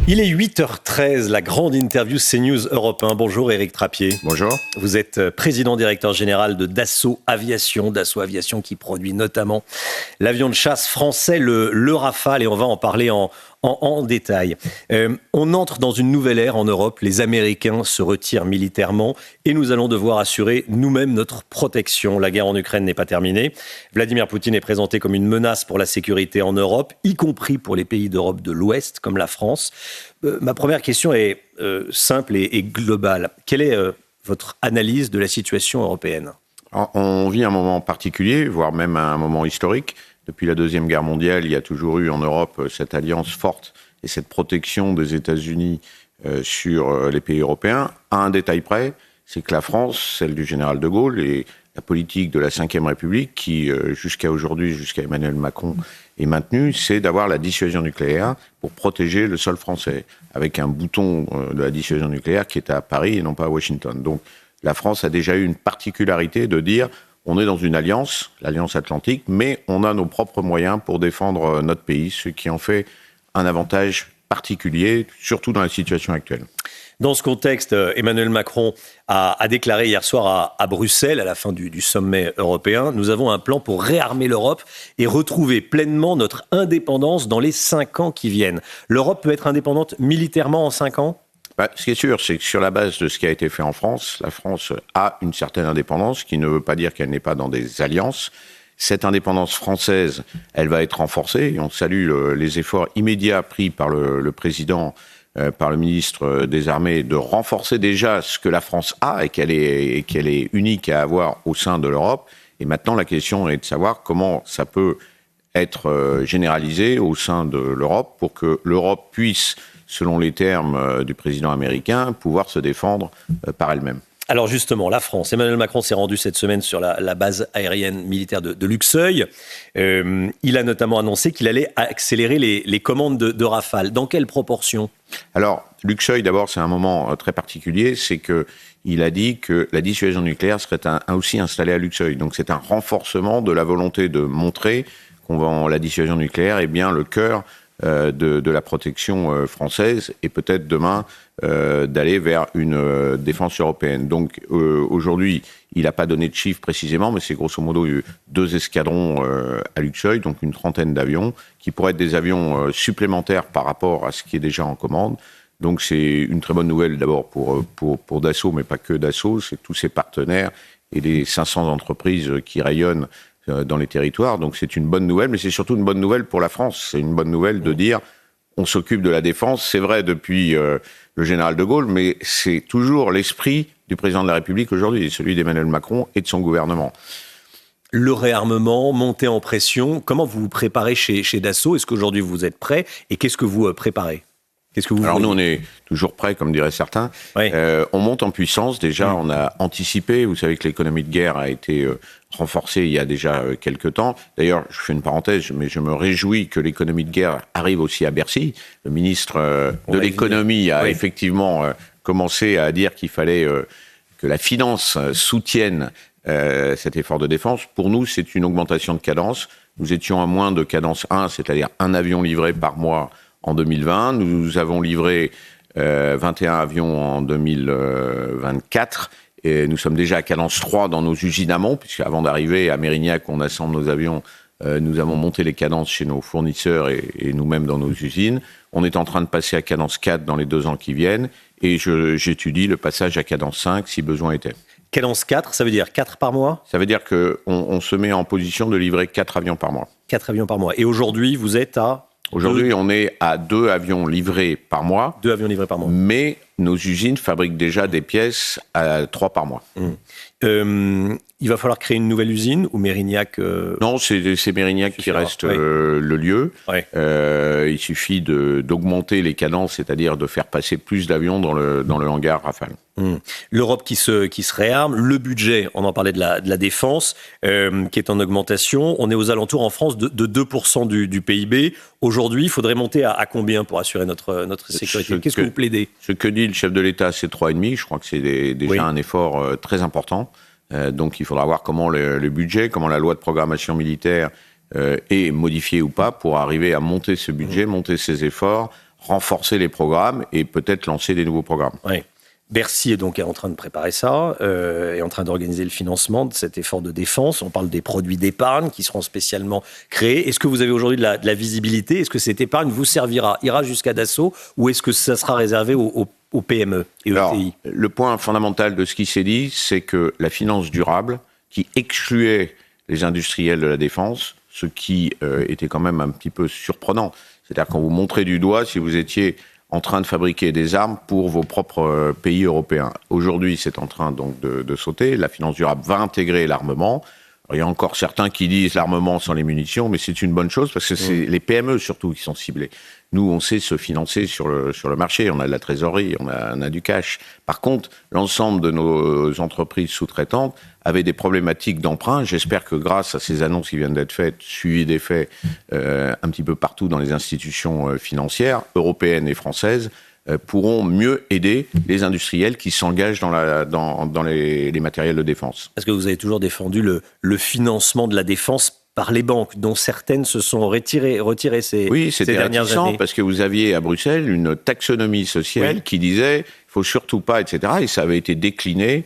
Il est 8h13, la grande interview CNews Europe 1. Bonjour Éric Trappier. Bonjour. Vous êtes président-directeur général de Dassault Aviation. Dassault Aviation qui produit notamment l'avion de chasse français, le Rafale, et on va en parler en détail. On entre dans une nouvelle ère en Europe. Les Américains se retirent militairement et nous allons devoir assurer nous-mêmes notre protection. La guerre en Ukraine n'est pas terminée. Vladimir Poutine est présenté comme une menace pour la sécurité en Europe, y compris pour les pays d'Europe de l'Ouest, comme la France. Ma première question est simple et globale. Quelle est votre analyse de la situation européenne ? On vit un moment particulier, voire même un moment historique. Depuis la Deuxième Guerre mondiale, il y a toujours eu en Europe cette alliance forte et cette protection des États-Unis sur les pays européens. À un détail près, c'est que la France, celle du général de Gaulle et la politique de la Ve République, qui jusqu'à aujourd'hui, jusqu'à Emmanuel Macron, est maintenue, c'est d'avoir la dissuasion nucléaire pour protéger le sol français, avec un bouton de la dissuasion nucléaire qui est à Paris et non pas à Washington. Donc la France a déjà eu une particularité de dire on est dans une alliance, l'Alliance Atlantique, mais on a nos propres moyens pour défendre notre pays, ce qui en fait un avantage particulier, surtout dans la situation actuelle. Dans ce contexte, Emmanuel Macron a déclaré hier soir à Bruxelles, à la fin du sommet européen, nous avons un plan pour réarmer l'Europe et retrouver pleinement notre indépendance dans les 5 ans qui viennent. L'Europe peut être indépendante militairement en 5 ans ? Ce qui est sûr, c'est que sur la base de ce qui a été fait en France, la France a une certaine indépendance, qui ne veut pas dire qu'elle n'est pas dans des alliances. Cette indépendance française, elle va être renforcée. Et on salue les efforts immédiats pris par le président, par le ministre des Armées, de renforcer déjà ce que la France a et qu'elle est unique à avoir au sein de l'Europe. Et maintenant, la question est de savoir comment ça peut être généralisé au sein de l'Europe pour que l'Europe puisse, selon les termes du président américain, pouvoir se défendre par elle-même. Alors justement, la France, Emmanuel Macron s'est rendu cette semaine sur la base aérienne militaire de Luxeuil. Il a notamment annoncé qu'il allait accélérer les commandes de Rafale. Dans quelle proportion ? Alors, Luxeuil, d'abord, c'est un moment très particulier. C'est qu'il a dit que la dissuasion nucléaire serait aussi installée à Luxeuil. Donc c'est un renforcement de la volonté de montrer qu'on la dissuasion nucléaire est bien le cœur de la protection française et peut-être demain d'aller vers une défense européenne. Donc aujourd'hui, il n'a pas donné de chiffres précisément, mais c'est grosso modo 2 escadrons à Luxeuil, donc une trentaine d'avions, qui pourraient être des avions supplémentaires par rapport à ce qui est déjà en commande. Donc c'est une très bonne nouvelle d'abord pour Dassault, mais pas que Dassault, c'est tous ses partenaires et les 500 entreprises qui rayonnent dans les territoires. Donc c'est une bonne nouvelle, mais c'est surtout une bonne nouvelle pour la France. C'est une bonne nouvelle de dire on s'occupe de la défense. C'est vrai depuis le général de Gaulle, mais c'est toujours l'esprit du président de la République aujourd'hui, celui d'Emmanuel Macron et de son gouvernement. Le réarmement, montée en pression, comment vous vous préparez chez Dassault ? Est-ce qu'aujourd'hui vous êtes prêt ? Et qu'est-ce que vous préparez ? Alors nous, on est toujours prêts, comme diraient certains. Oui. On monte en puissance. Déjà, on a anticipé. Vous savez que l'économie de guerre a été renforcée il y a déjà quelques temps. D'ailleurs, je fais une parenthèse, mais je me réjouis que l'économie de guerre arrive aussi à Bercy. Le ministre de l'économie a effectivement commencé à dire qu'il fallait que la finance soutienne cet effort de défense. Pour nous, c'est une augmentation de cadence. Nous étions à moins de cadence 1, c'est-à-dire un avion livré par mois en 2020, nous avons livré 21 avions en 2024 et nous sommes déjà à cadence 3 dans nos usines amont, puisque avant d'arriver à Mérignac, on assemble nos avions, nous avons monté les cadences chez nos fournisseurs et nous-mêmes dans nos usines. On est en train de passer à cadence 4 dans les 2 ans qui viennent et j'étudie le passage à cadence 5 si besoin était. Cadence 4, ça veut dire 4 par mois ? Ça veut dire qu'on se met en position de livrer 4 avions par mois. 4 avions par mois. Et aujourd'hui, vous êtes à ? Aujourd'hui, on est à 2 avions livrés par mois. 2 avions livrés par mois. Mais nos usines fabriquent déjà des pièces à 3 par mois. Il va falloir créer une nouvelle usine ou Mérignac Non, c'est Mérignac qui reste le lieu. Ouais. Il suffit d'augmenter les cadences, c'est-à-dire de faire passer plus d'avions dans le hangar Rafale. L'Europe qui se réarme, le budget, on en parlait de la défense, qui est en augmentation. On est aux alentours en France de 2% du PIB. Aujourd'hui, il faudrait monter à combien pour assurer notre sécurité ? Qu'est-ce que vous plaidez ? Ce que dit le chef de l'État, c'est 3,5. Je crois que c'est déjà un effort très important. Donc il faudra voir comment le budget, comment la loi de programmation militaire est modifiée ou pas pour arriver à monter ce budget, monter ces efforts, renforcer les programmes et peut-être lancer des nouveaux programmes. Oui. Bercy est donc en train de préparer ça, est en train d'organiser le financement de cet effort de défense. On parle des produits d'épargne qui seront spécialement créés. Est-ce que vous avez aujourd'hui de la visibilité? Est-ce que cette épargne vous servira, ira jusqu'à Dassault, ou est-ce que ça sera réservé aux PME et aux ETI? Le point fondamental de ce qui s'est dit, c'est que la finance durable, qui excluait les industriels de la défense, ce qui était quand même un petit peu surprenant. C'est-à-dire qu'on vous montrait du doigt si vous étiez en train de fabriquer des armes pour vos propres pays européens. Aujourd'hui, c'est en train donc de sauter. La finance durable va intégrer l'armement. Il y a encore certains qui disent l'armement sans les munitions, mais c'est une bonne chose parce que c'est les PME surtout qui sont ciblées. Nous, on sait se financer sur le marché, on a de la trésorerie, on a du cash. Par contre, l'ensemble de nos entreprises sous-traitantes avaient des problématiques d'emprunt. J'espère que grâce à ces annonces qui viennent d'être faites, suivies des faits un petit peu partout dans les institutions financières, européennes et françaises, pourront mieux aider les industriels qui s'engagent dans les matériels de défense. Parce que vous avez toujours défendu le financement de la défense par les banques, dont certaines se sont retirées ces dernières années. Oui, c'était réticent parce que vous aviez à Bruxelles une taxonomie sociale qui disait il ne faut surtout pas, etc. Et ça avait été décliné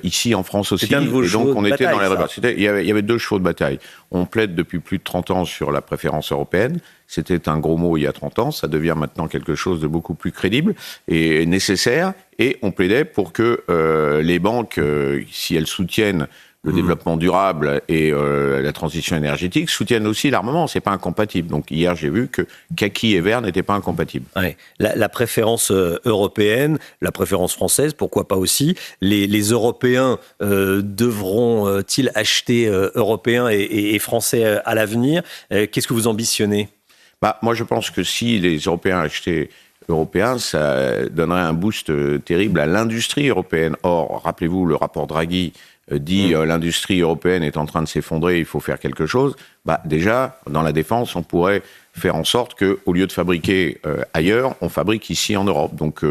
ici en France aussi. C'était un de vos chevaux de bataille, dans les débats. Il y avait 2 chevaux de bataille. On plaide depuis plus de 30 ans sur la préférence européenne. C'était un gros mot il y a 30 ans. Ça devient maintenant quelque chose de beaucoup plus crédible et nécessaire. Et on plaidait pour que les banques, si elles soutiennent le développement durable et la transition énergétique, soutiennent aussi l'armement. C'est pas incompatible. Donc hier, j'ai vu que kaki et vert n'étaient pas incompatibles. Ouais. La préférence européenne, la préférence française, pourquoi pas aussi. Les Européens devront-ils acheter européens et français à l'avenir? Qu'est-ce que vous ambitionnez? Moi, je pense que si les Européens achetaient européen, ça donnerait un boost terrible à l'industrie européenne. Or, rappelez-vous, le rapport Draghi dit l'industrie européenne est en train de s'effondrer, il faut faire quelque chose. Déjà, dans la défense, on pourrait faire en sorte qu'au lieu de fabriquer ailleurs, on fabrique ici en Europe. Donc,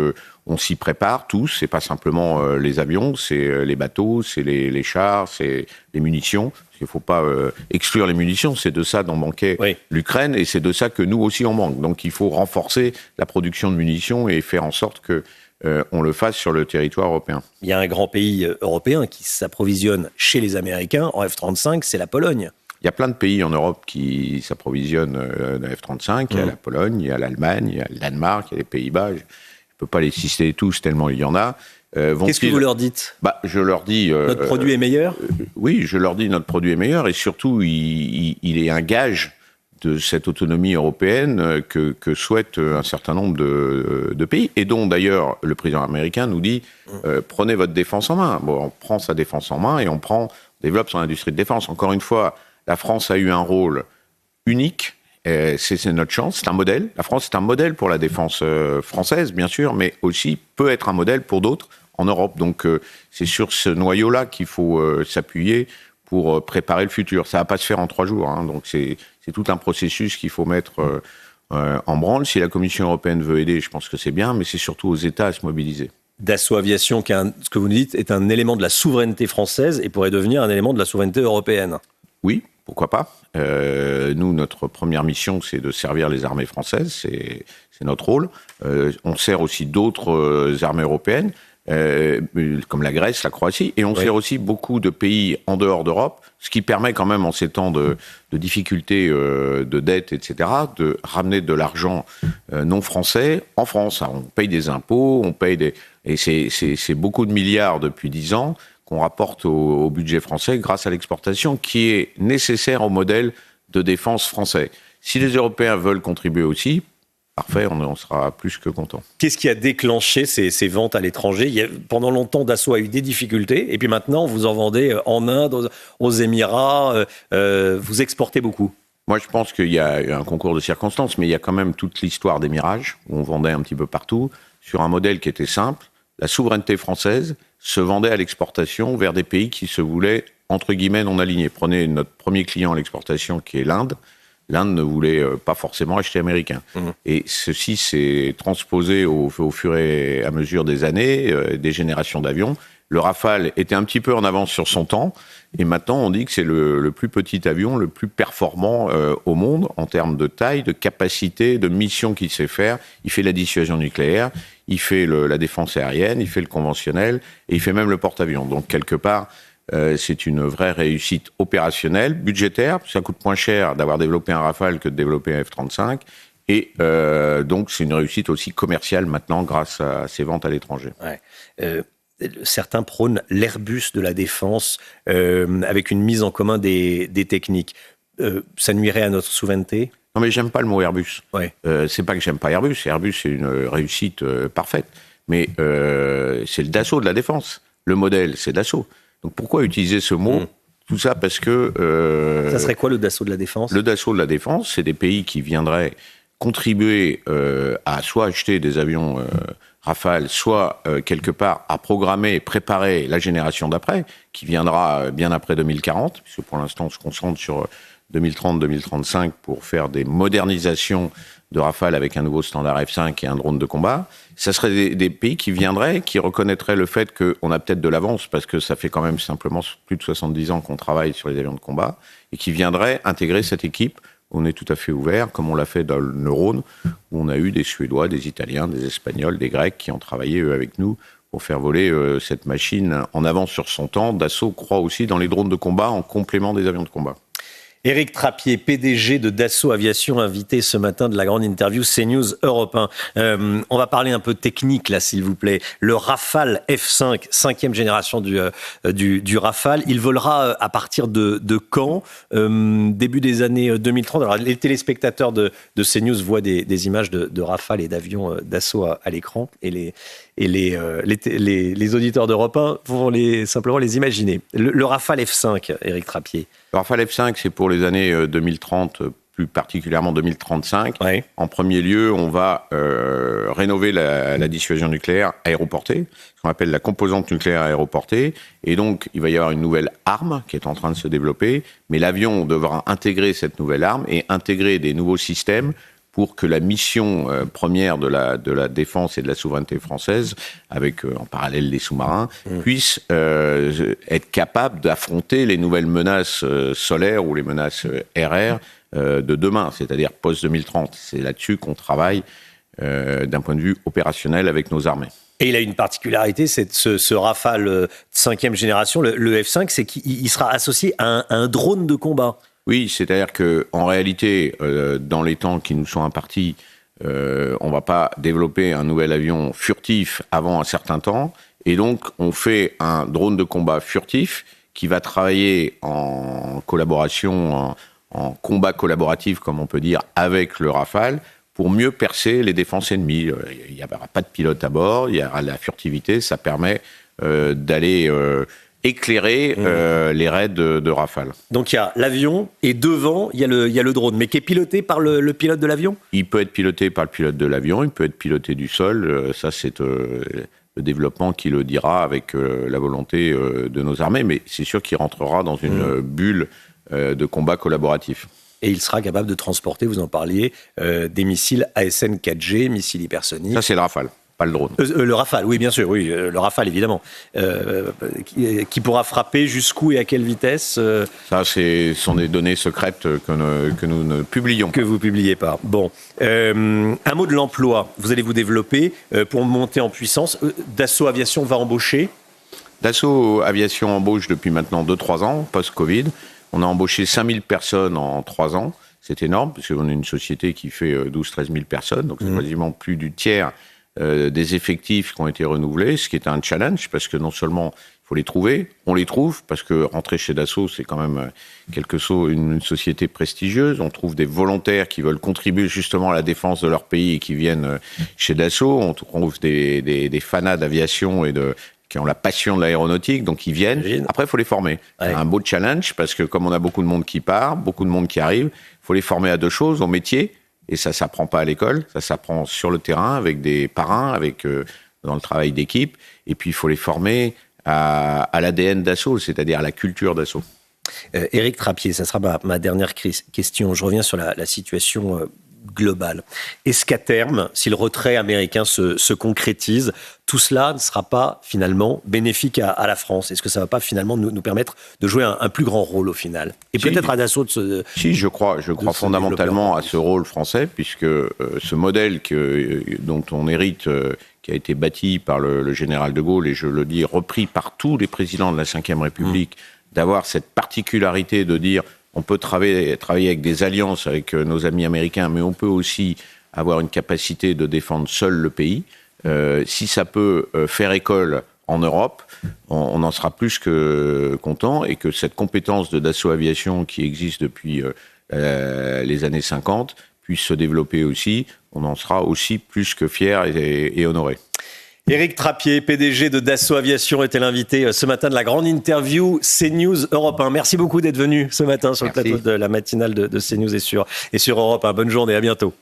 on s'y prépare tous. C'est pas simplement les avions, c'est les bateaux, c'est les chars, c'est les munitions. Il ne faut pas exclure les munitions, c'est de ça dont manquait l'Ukraine et c'est de ça que nous aussi on manque. Donc il faut renforcer la production de munitions et faire en sorte qu'on le fasse sur le territoire européen. Il y a un grand pays européen qui s'approvisionne chez les Américains en F-35, c'est la Pologne. Il y a plein de pays en Europe qui s'approvisionnent de F-35. Il y a la Pologne, il y a l'Allemagne, il y a le Danemark, il y a les Pays-Bas. Je ne peux pas les citer tous tellement il y en a. Qu'est-ce que vous leur dites? Je leur dis... notre produit est meilleur? Oui, je leur dis notre produit est meilleur et surtout, il est un gage de cette autonomie européenne que souhaitent un certain nombre de pays et dont d'ailleurs le président américain nous dit prenez votre défense en main. On prend sa défense en main et on développe son industrie de défense. Encore une fois, la France a eu un rôle unique. C'est notre chance, c'est un modèle. La France est un modèle pour la défense française, bien sûr, mais aussi peut être un modèle pour d'autres en Europe. Donc c'est sur ce noyau-là qu'il faut s'appuyer pour préparer le futur. Ça ne va pas se faire en 3 jours. Donc c'est tout un processus qu'il faut mettre en branle. Si la Commission européenne veut aider, je pense que c'est bien, mais c'est surtout aux États à se mobiliser. Dassault Aviation, ce que vous nous dites, est un élément de la souveraineté française et pourrait devenir un élément de la souveraineté européenne. Oui. Pourquoi pas ? Nous, notre première mission, c'est de servir les armées françaises, c'est notre rôle. On sert aussi d'autres armées européennes, comme la Grèce, la Croatie, et on sert aussi beaucoup de pays en dehors d'Europe, ce qui permet quand même, en ces temps de difficultés, de dettes, etc., de ramener de l'argent non français en France. On paye des impôts, et c'est beaucoup de milliards depuis 10 ans, qu'on rapporte au budget français grâce à l'exportation qui est nécessaire au modèle de défense français. Si les Européens veulent contribuer aussi, parfait, on sera plus que content. Qu'est-ce qui a déclenché ces ventes à l'étranger ? Pendant longtemps, Dassault a eu des difficultés et puis maintenant, vous en vendez en Inde, aux Émirats, vous exportez beaucoup. Moi, je pense qu'il y a un concours de circonstances, mais il y a quand même toute l'histoire des Mirages, où on vendait un petit peu partout, sur un modèle qui était simple. La souveraineté française se vendait à l'exportation vers des pays qui se voulaient, entre guillemets, non alignés. Prenez notre premier client à l'exportation, qui est l'Inde. L'Inde ne voulait pas forcément acheter américain. Et ceci s'est transposé au fur et à mesure des années, des générations d'avions. Le Rafale était un petit peu en avance sur son temps, et maintenant on dit que c'est le plus petit avion, le plus performant au monde. monde en termes de taille, de capacité, de mission qu'il sait faire. Il fait la dissuasion nucléaire, il fait la défense aérienne, il fait le conventionnel et il fait même le porte-avions. Donc quelque part, c'est une vraie réussite opérationnelle, budgétaire. Ça coûte moins cher d'avoir développé un Rafale que de développer un F-35. Et donc c'est une réussite aussi commerciale maintenant grâce à ses ventes à l'étranger. Ouais. Certains prônent l'Airbus de la défense avec une mise en commun des techniques. Ça nuirait à notre souveraineté ? Non, mais j'aime pas le mot Airbus. Ouais. C'est pas que j'aime pas Airbus. Airbus, c'est une réussite parfaite. Mais c'est le Dassault de la défense. Le modèle, c'est Dassault. Donc pourquoi utiliser ce mot ? Tout ça parce que... ça serait quoi le Dassault de la défense ? Le Dassault de la défense, c'est des pays qui viendraient contribuer à soit acheter des avions Rafale, soit quelque part à programmer et préparer la génération d'après, qui viendra bien après 2040, puisque pour l'instant on se concentre sur 2030-2035 pour faire des modernisations de Rafale avec un nouveau standard F5 et un drone de combat. Ça serait des pays qui viendraient, qui reconnaîtraient le fait qu'on a peut-être de l'avance, parce que ça fait quand même simplement plus de 70 ans qu'on travaille sur les avions de combat, et qui viendraient intégrer cette équipe. On est tout à fait ouvert, comme on l'a fait dans le Rhône, où on a eu des Suédois, des Italiens, des Espagnols, des Grecs qui ont travaillé avec nous pour faire voler cette machine en avance sur son temps. Dassault croit aussi dans les drones de combat en complément des avions de combat. Éric Trappier, PDG de Dassault Aviation, invité ce matin de la grande interview CNews Europe 1. On va parler un peu technique, là, s'il vous plaît. Le Rafale F5, 5e génération du Rafale, il volera à partir de quand ? Début des années 2030. Alors, les téléspectateurs de CNews voient des images de Rafale et d'avions Dassault à l'écran, et les auditeurs d'Europe 1 vont simplement les imaginer. Le Rafale F5, Éric Trappier. Le Rafale F5, c'est pour les années 2030, plus particulièrement 2035. Ouais. En premier lieu, on va rénover la dissuasion nucléaire aéroportée, ce qu'on appelle la composante nucléaire aéroportée. Et donc, il va y avoir une nouvelle arme qui est en train de se développer. Mais l'avion devra intégrer cette nouvelle arme et intégrer des nouveaux systèmes pour que la mission première de la défense et de la souveraineté française, avec en parallèle les sous-marins, puisse être capable d'affronter les nouvelles menaces solaires ou les menaces RR de demain, c'est-à-dire post-2030. C'est là-dessus qu'on travaille d'un point de vue opérationnel avec nos armées. Et il a une particularité, c'est ce Rafale 5e génération, le F5, c'est qu'il sera associé à un drone de combat. Oui, c'est-à-dire qu'en réalité, dans les temps qui nous sont impartis, on ne va pas développer un nouvel avion furtif avant un certain temps. Et donc, on fait un drone de combat furtif qui va travailler en collaboration, en combat collaboratif, comme on peut dire, avec le Rafale, pour mieux percer les défenses ennemies. Il n'y aura pas de pilote à bord, il y aura la furtivité, ça permet d'aller... éclairer les raids de Rafale. Donc il y a l'avion et devant il y a le drone, mais qui est piloté par le pilote de l'avion ? Il peut être piloté par le pilote de l'avion, il peut être piloté du sol, ça c'est le développement qui le dira avec la volonté de nos armées, mais c'est sûr qu'il rentrera dans une bulle de combat collaboratif. Et il sera capable de transporter, vous en parliez, des missiles ASN 4G, missiles hypersoniques. Ça c'est le Rafale. Pas le drone. Le Rafale, oui, bien sûr, oui, le Rafale, évidemment. Qui pourra frapper jusqu'où et à quelle vitesse Ça, ce sont des données secrètes que nous ne publions pas. Que vous ne publiez pas. Bon. Un mot de l'emploi. Vous allez vous développer pour monter en puissance. Dassault Aviation va embaucher. Dassault Aviation embauche depuis maintenant 2-3 ans, post-Covid. On a embauché 5000 personnes en 3 ans. C'est énorme, parce qu'on est une société qui fait 12-13 000 personnes, donc c'est quasiment plus du tiers des effectifs qui ont été renouvelés, ce qui est un challenge, parce que non seulement il faut les trouver, on les trouve, parce que rentrer chez Dassault, c'est quand même une société prestigieuse. On trouve des volontaires qui veulent contribuer justement à la défense de leur pays et qui viennent chez Dassault. On trouve des fanats d'aviation et qui ont la passion de l'aéronautique, donc ils viennent. Après, il faut les former. Ouais. C'est un beau challenge, parce que comme on a beaucoup de monde qui part, beaucoup de monde qui arrive, il faut les former à 2 choses, au métier. Et ça s'apprend pas à l'école, ça s'apprend sur le terrain, avec des parrains, dans le travail d'équipe. Et puis, il faut les former à l'ADN Dassault, c'est-à-dire à la culture Dassault. Éric Trappier, ça sera ma dernière question. Je reviens sur la situation globale. Est-ce qu'à terme, si le retrait américain se concrétise, tout cela ne sera pas finalement bénéfique à la France? Est-ce que ça ne va pas finalement nous permettre de jouer un plus grand rôle au final? Et peut-être à Dassault de se... Si, je crois fondamentalement à ce rôle français, puisque ce modèle dont on hérite, qui a été bâti par le général de Gaulle, et je le dis, repris par tous les présidents de la Ve République, d'avoir cette particularité de dire on peut travailler avec des alliances avec nos amis américains, mais on peut aussi avoir une capacité de défendre seul le pays. Si ça peut faire école en Europe, on en sera plus que content, et que cette compétence de Dassault Aviation qui existe depuis les années 50 puisse se développer aussi, on en sera aussi plus que fiers et honorés. Éric Trappier, PDG de Dassault Aviation, était l'invité ce matin de la grande interview CNews Europe 1. Merci beaucoup d'être venu ce matin sur le plateau de la matinale de CNews et sur Europe 1. Bonne journée, à bientôt.